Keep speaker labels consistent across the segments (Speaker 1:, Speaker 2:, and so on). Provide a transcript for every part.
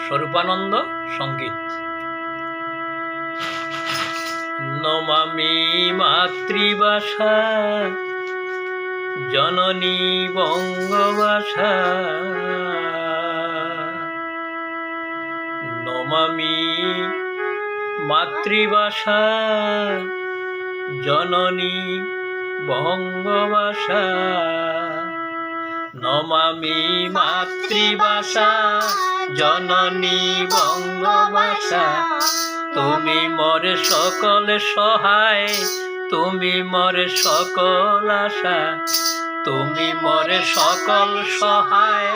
Speaker 1: স্বরূপানন্দ সংগীত। নমামি মাতৃভাষা জননী বঙ্গভাষা, নমামি মাতৃভাষা জননী বঙ্গভাষা, নমামি মাতৃভাষা জননী বঙ্গভাষা। তুমি মোরে সকল সহায়, তুমি মোরে সকল আশা, তুমি মোরে সকল সহায়,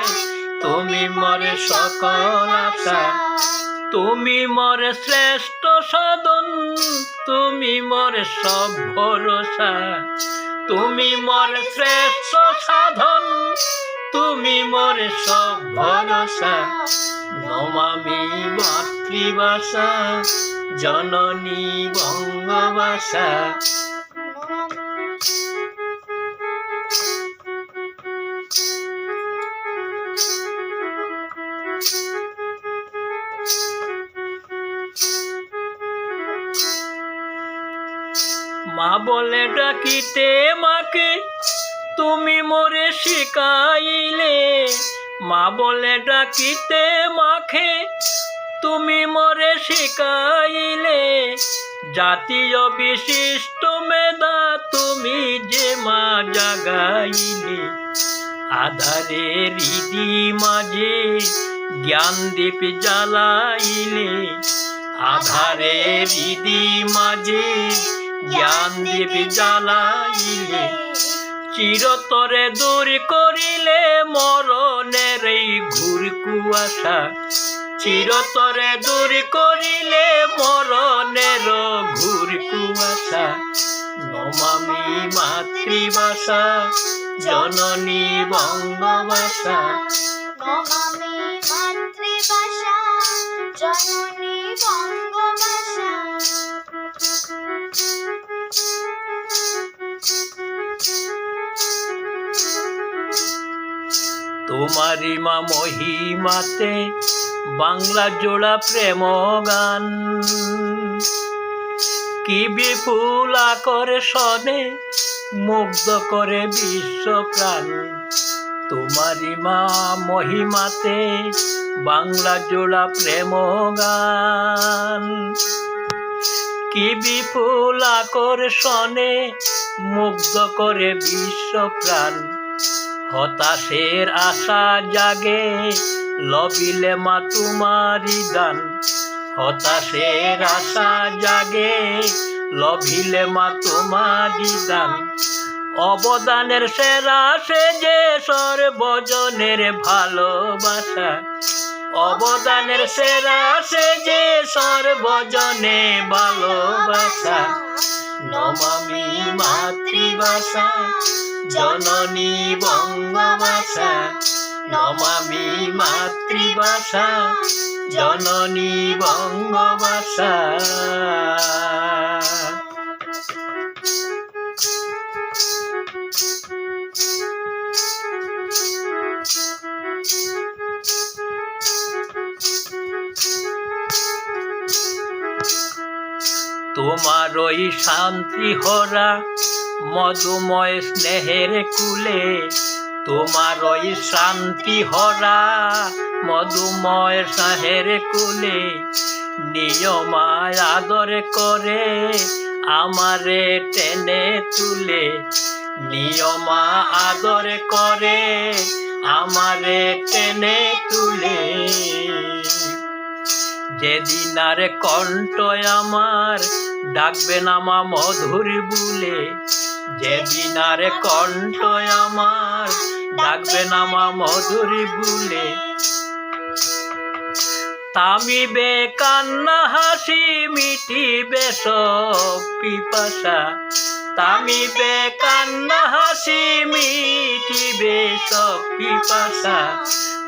Speaker 1: তুমি মোরে সকল আশা। তুমি মোরে শ্রেষ্ঠ সাধন, তুমি মোরে সব ভরসা, তুমি মোরে শ্রেষ্ঠ সাধন, তুমি মোরে সব ভরসা। নমামি মাতৃভাষা জননী বঙ্গভাষা। মা বলে ডাকিতে মাকে তুমি মোরে শিখাইলে, মা বলে ডাকিতে মাকে তুমি মোরে শিখাইলে। জাতীয় বিশিষ্ট মেধা তুমি যে মা জাগাইলে, আধারে হৃদি মাঝে জ্ঞান দীপ জ্বালাইলে, আধারে হৃদি মাঝে জ্ঞান দীপ জ্বালাইলে। চিরতরে দূর করিলে মরণের এই ঘুর কুয়াশা, চিরতরে দূর করিলে মরণের ঘুর কুয়াশা। নমামি মাতৃভাষা জননী বঙ্গভাষা,
Speaker 2: নমামি মাতৃভাষা জননী বঙ্গভাষা।
Speaker 1: তোমারি মা মহিমাতে বাংলা জোড়া প্রেম গান, কি বিপুল আকর্ষণে মুগ্ধ করে বিশ্ব প্রাণ। তোমারি মা মহিমাতে বাংলা জোড়া প্রেম গান, কি বিপুল আকর্ষণে মুগ্ধ করে বিশ্ব প্রাণ। হতাশের আশা জাগে লবিলে মা তোমারি গান, হতাশের আশা জাগে লভিলে মা তোমারি গান। অবদানের সেরা সে যে সর্বজনের ভালোবাসা, অবদানের সেরা সে যে সর্বজনে ভালোবাসা। নমামি মাতৃভাষা জননী বঙ্গভাষা, নমামি মাতৃভাষা জননী বঙ্গভাষা। তোমার ওই শান্তি হরা মধুময় স্নেহের কুলে, তোমার ওই শান্তি হরা মধুময় স্নেহের কুলে। নিয়মায় আদর করে আমারে টেনে তুলে, নিয়মা আদর করে আমারে টেনে তুলে। যেদিন আর কণ্ঠ আমার ডাকবে না মা মধুর বুলে, যেদিন আর কণ্ঠ আমার ডাকবে না মা মধুর বুলে। থামিবে কান্না হাসি মিটিবে সব পিপাসা, থামিবে কান্না হাসি মিটিবে সব পিপাসা।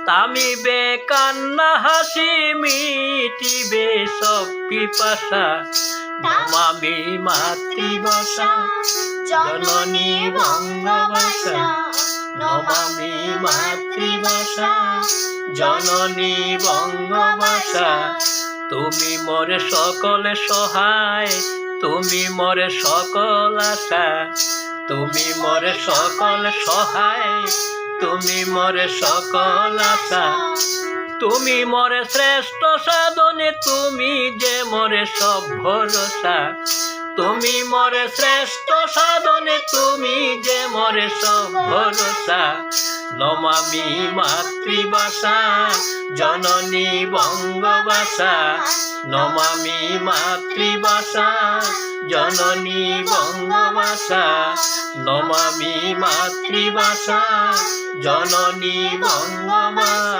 Speaker 1: থামিবে কান্না হাসি মিটিবে সব পিপাসা। নমামি মাতৃভাষা জননী বঙ্গভাষা, নমামি মাতৃভাষা জননী বঙ্গভাষা তুমি মোরে সকল সহায় তুমি মোরে সকল আশা তুমি মোরে সকল সহায় তুমি মোরে সকল আশা তুমি মোরে শ্রেষ্ঠ সাধনে তুমি যে মোরে সব ভরসা তুমি মোরে শ্রেষ্ঠ সাধনে তুমি যে মোরে সব ভরসা নমামি মাতৃভাষা জননী বঙ্গভাষা নমামি মাতৃভাষা জননী বঙ্গভাষা নমামি মাতৃভাষা জননী বঙ্গভাষা